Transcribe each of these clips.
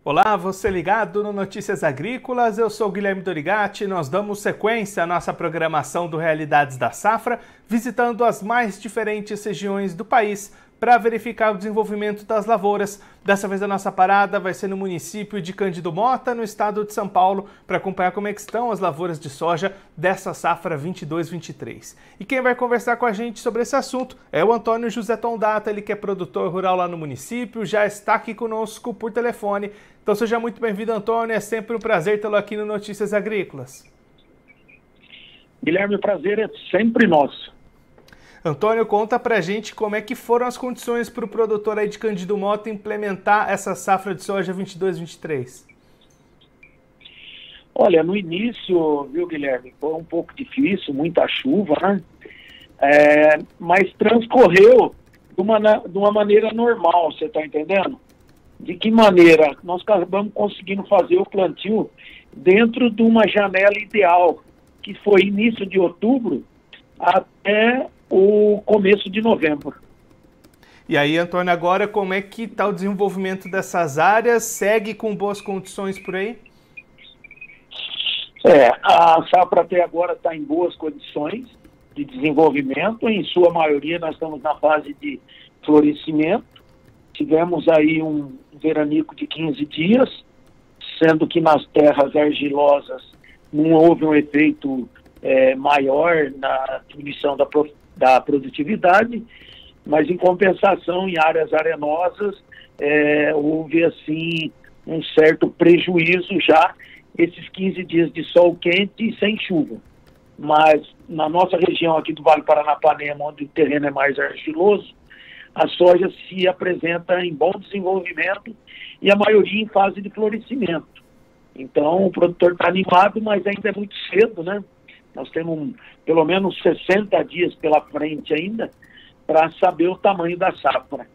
Olá, você ligado no Notícias Agrícolas, eu sou Guilherme Dorigatti. Nós damos sequência à nossa programação do Realidades da Safra, visitando as mais diferentes regiões do país para verificar o desenvolvimento das lavouras. Dessa vez a nossa parada vai ser no município de Cândido Mota, no estado de São Paulo, para acompanhar como é que estão as lavouras de soja dessa safra 22-23. E quem vai conversar com a gente sobre esse assunto é o Antônio José Tondata, ele que é produtor rural lá no município, já está aqui conosco por telefone. Então seja muito bem-vindo, Antônio, é sempre um prazer tê-lo aqui no Notícias Agrícolas. Guilherme, o prazer é sempre nosso. Antônio, conta pra gente como é que foram as condições para o produtor aí de Cândido Mota implementar essa safra de soja 22-23. Olha, no início, viu, Guilherme, foi um pouco difícil, muita chuva, né? Mas transcorreu de uma maneira normal, você está entendendo? De que maneira? Nós acabamos conseguindo fazer o plantio dentro de uma janela ideal, que foi início de outubro até o começo de novembro. E aí, Antônio, agora como é que está o desenvolvimento dessas áreas? Segue com boas condições por aí? A safra até agora está em boas condições de desenvolvimento. Em sua maioria, nós estamos na fase de florescimento. Tivemos aí um veranico de 15 dias, sendo que nas terras argilosas não houve um efeito maior na diminuição da produtividade, mas em compensação em áreas arenosas houve assim um certo prejuízo já esses 15 dias de sol quente e sem chuva. Mas na nossa região aqui do Vale Paranapanema, onde o terreno é mais argiloso, a soja se apresenta em bom desenvolvimento e a maioria em fase de florescimento. Então o produtor está animado, mas ainda é muito cedo, né? Nós temos pelo menos 60 dias pela frente ainda para saber o tamanho da safra.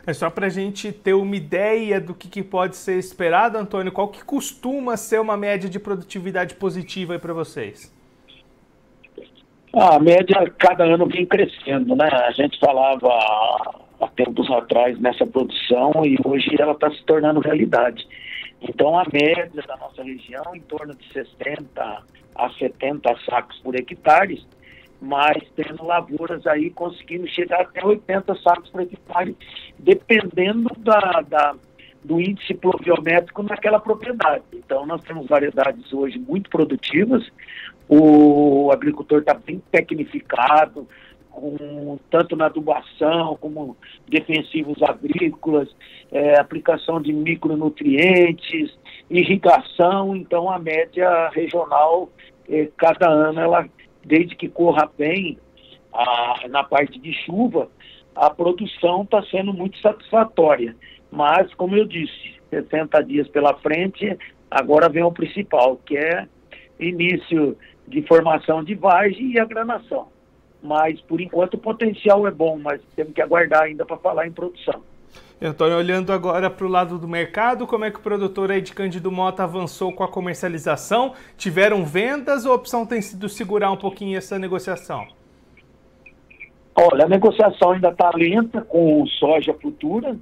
É só para a gente ter uma ideia do que pode ser esperado, Antônio, qual que costuma ser uma média de produtividade positiva aí para vocês? A média cada ano vem crescendo, né? A gente falava há tempos atrás nessa produção e hoje ela está se tornando realidade. Então a média da nossa região em torno de 60 a 70 sacos por hectare, mas tendo lavouras aí conseguindo chegar até 80 sacos por hectare, dependendo do índice pluviométrico naquela propriedade. Então nós temos variedades hoje muito produtivas, o agricultor está bem tecnificado, tanto na adubação como defensivos agrícolas, aplicação de micronutrientes, irrigação. Então a média regional, cada ano, ela, desde que corra bem na parte de chuva, a produção está sendo muito satisfatória. Mas, como eu disse, 60 dias pela frente, agora vem o principal, que é início de formação de vagem e agranação. Mas, por enquanto, o potencial é bom, mas temos que aguardar ainda para falar em produção. Antônio, olhando agora para o lado do mercado, como é que o produtor aí de Cândido Mota avançou com a comercialização? Tiveram vendas ou a opção tem sido segurar um pouquinho essa negociação? Olha, a negociação ainda está lenta com soja futura.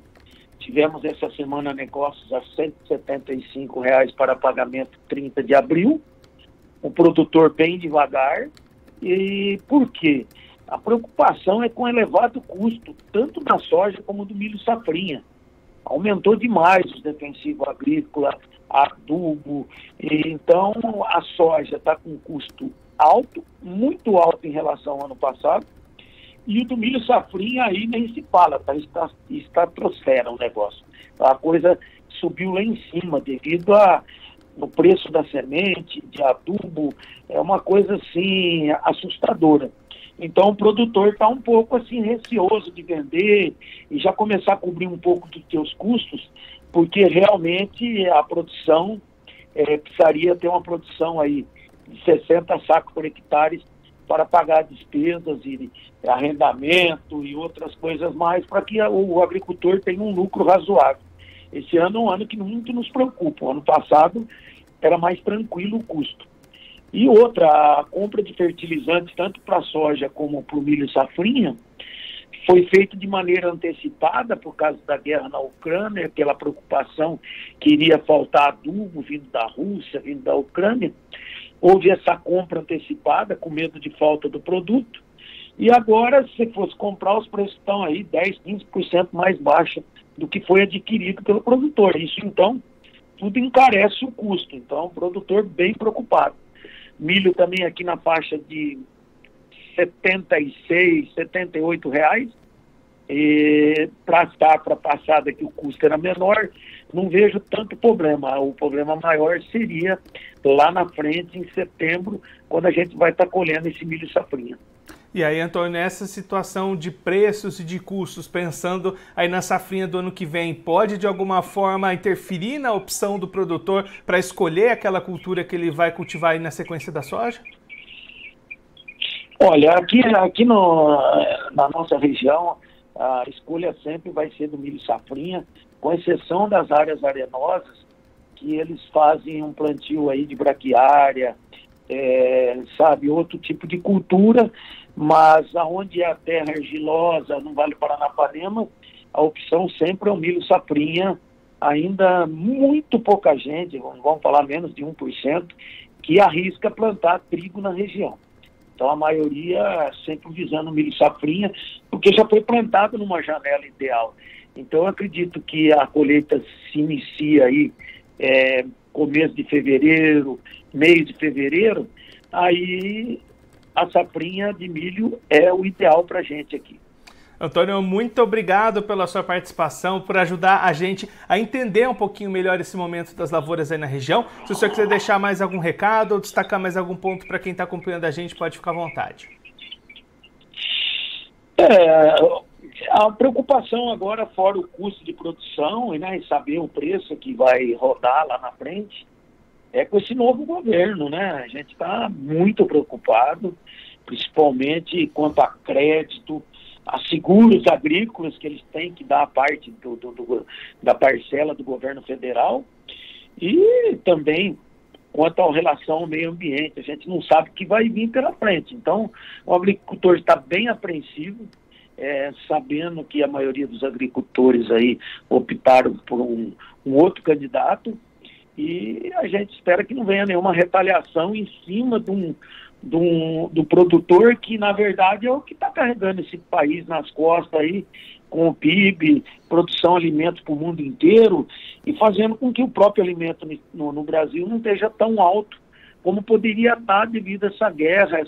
Tivemos essa semana negócios a R$ 175 para pagamento 30 de abril. O produtor bem devagar. E por quê? A preocupação é com o elevado custo, tanto da soja como do milho safrinha. Aumentou demais os defensivos agrícolas, adubo. Então, a soja está com um custo alto, muito alto em relação ao ano passado. E o do milho safrinha aí nem se fala, está estratosfera o negócio. A coisa subiu lá em cima devido no preço da semente, de adubo, é uma coisa assim assustadora. Então o produtor está um pouco assim receoso de vender e já começar a cobrir um pouco dos seus custos, porque realmente a produção precisaria ter uma produção aí de 60 sacos por hectare para pagar despesas e arrendamento e outras coisas mais, para que o agricultor tenha um lucro razoável. Esse ano é um ano que muito nos preocupa. O ano passado era mais tranquilo o custo. E outra, a compra de fertilizantes, tanto para a soja como para o milho safrinha, foi feito de maneira antecipada por causa da guerra na Ucrânia, aquela preocupação que iria faltar adubo vindo da Rússia, vindo da Ucrânia. Houve essa compra antecipada com medo de falta do produto. E agora, se você fosse comprar, os preços estão aí 10%, 15% mais baixos do que foi adquirido pelo produtor. Isso, então, tudo encarece o custo. Então, o produtor bem preocupado. Milho também aqui na faixa de R$ 76, R$ 78. Para a safra passada, que o custo era menor, não vejo tanto problema. O problema maior seria lá na frente, em setembro, quando a gente vai estar colhendo esse milho safrinha. E aí, Antônio, nessa situação de preços e de custos, pensando aí na safrinha do ano que vem, pode de alguma forma interferir na opção do produtor para escolher aquela cultura que ele vai cultivar aí na sequência da soja? Olha, aqui na nossa região, a escolha sempre vai ser do milho safrinha, com exceção das áreas arenosas, que eles fazem um plantio aí de braquiária, outro tipo de cultura, mas aonde a terra é argilosa, no Vale Paranapanema, a opção sempre é o milho safrinha. Ainda muito pouca gente, vamos falar menos de 1%, que arrisca plantar trigo na região. Então a maioria sempre visando o milho safrinha, porque já foi plantado numa janela ideal. Então eu acredito que a colheita se inicia aí começo de fevereiro, meio de fevereiro, aí a safrinha de milho é o ideal para a gente aqui. Antônio, muito obrigado pela sua participação, por ajudar a gente a entender um pouquinho melhor esse momento das lavouras aí na região. Se o senhor quiser deixar mais algum recado ou destacar mais algum ponto para quem está acompanhando a gente, pode ficar à vontade. A preocupação agora, fora o custo de produção e saber o preço que vai rodar lá na frente, é com esse novo governo, né? A gente está muito preocupado, principalmente quanto a crédito, a seguros agrícolas que eles têm que dar a parte da parcela do governo federal, e também quanto à relação ao meio ambiente. A gente não sabe o que vai vir pela frente. Então, o agricultor está bem apreensivo, sabendo que a maioria dos agricultores aí optaram por um outro candidato, e a gente espera que não venha nenhuma retaliação em cima do produtor, que na verdade é o que está carregando esse país nas costas aí, com o PIB, produção de alimentos para o mundo inteiro, e fazendo com que o próprio alimento no Brasil não esteja tão alto como poderia estar devido a essa guerra,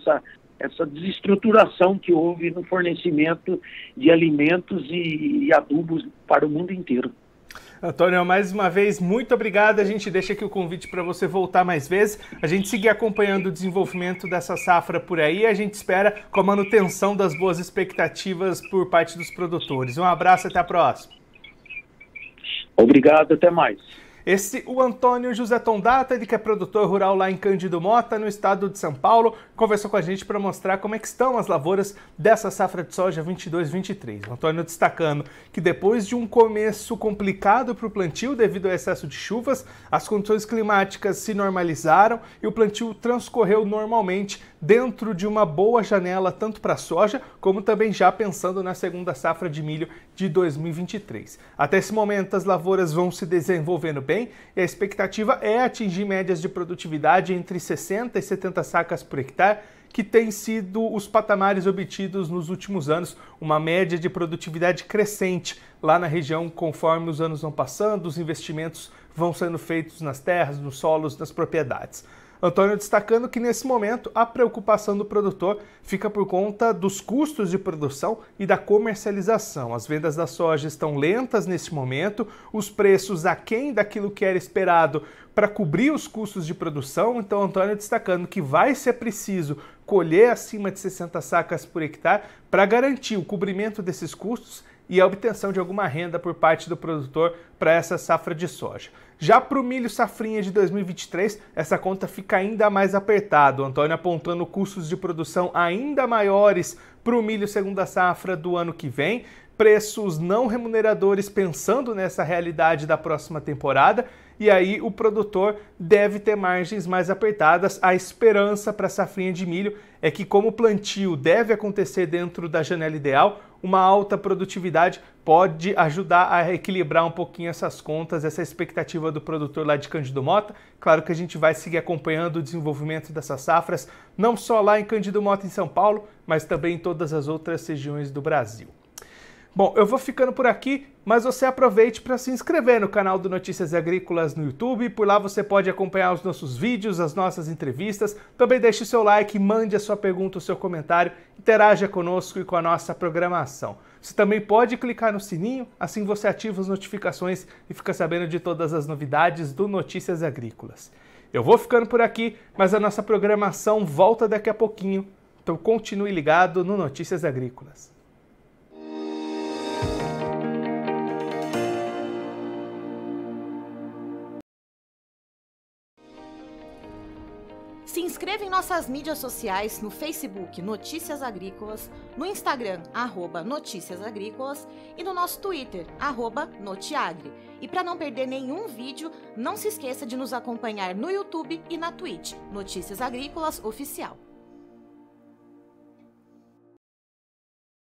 essa desestruturação que houve no fornecimento de alimentos e adubos para o mundo inteiro. Antônio, mais uma vez, muito obrigado. A gente deixa aqui o convite para você voltar mais vezes. A gente seguir acompanhando o desenvolvimento dessa safra por aí. A gente espera com a manutenção das boas expectativas por parte dos produtores. Um abraço, até a próxima. Obrigado, até mais. O Antônio José Tondata, ele que é produtor rural lá em Cândido Mota, no estado de São Paulo, conversou com a gente para mostrar como é que estão as lavouras dessa safra de soja 22-23. O Antônio destacando que depois de um começo complicado para o plantio devido ao excesso de chuvas, as condições climáticas se normalizaram e o plantio transcorreu normalmente dentro de uma boa janela tanto para a soja como também já pensando na segunda safra de milho de 2023. Até esse momento as lavouras vão se desenvolvendo bem e a expectativa é atingir médias de produtividade entre 60 e 70 sacas por hectare, que tem sido os patamares obtidos nos últimos anos, uma média de produtividade crescente lá na região conforme os anos vão passando, os investimentos vão sendo feitos nas terras, nos solos, nas propriedades. Antônio destacando que nesse momento a preocupação do produtor fica por conta dos custos de produção e da comercialização. As vendas da soja estão lentas neste momento, os preços aquém daquilo que era esperado para cobrir os custos de produção. Então Antônio destacando que vai ser preciso colher acima de 60 sacas por hectare para garantir o cobrimento desses custos e a obtenção de alguma renda por parte do produtor para essa safra de soja. Já para o milho safrinha de 2023, essa conta fica ainda mais apertada. O Antônio apontando custos de produção ainda maiores para o milho segunda safra do ano que vem, preços não remuneradores pensando nessa realidade da próxima temporada e aí o produtor deve ter margens mais apertadas. A esperança para a safrinha de milho é que, como o plantio deve acontecer dentro da janela ideal, uma alta produtividade pode ajudar a equilibrar um pouquinho essas contas, essa expectativa do produtor lá de Cândido Mota. Claro que a gente vai seguir acompanhando o desenvolvimento dessas safras, não só lá em Cândido Mota, em São Paulo, mas também em todas as outras regiões do Brasil. Bom, eu vou ficando por aqui, mas você aproveite para se inscrever no canal do Notícias Agrícolas no YouTube. Por lá você pode acompanhar os nossos vídeos, as nossas entrevistas. Também deixe o seu like, mande a sua pergunta, o seu comentário, interaja conosco e com a nossa programação. Você também pode clicar no sininho, assim você ativa as notificações e fica sabendo de todas as novidades do Notícias Agrícolas. Eu vou ficando por aqui, mas a nossa programação volta daqui a pouquinho. Então continue ligado no Notícias Agrícolas. Se inscreva em nossas mídias sociais no Facebook Notícias Agrícolas, no Instagram @Notícias Agrícolas e no nosso Twitter @Notiagre. E para não perder nenhum vídeo, não se esqueça de nos acompanhar no YouTube e na Twitch Notícias Agrícolas Oficial.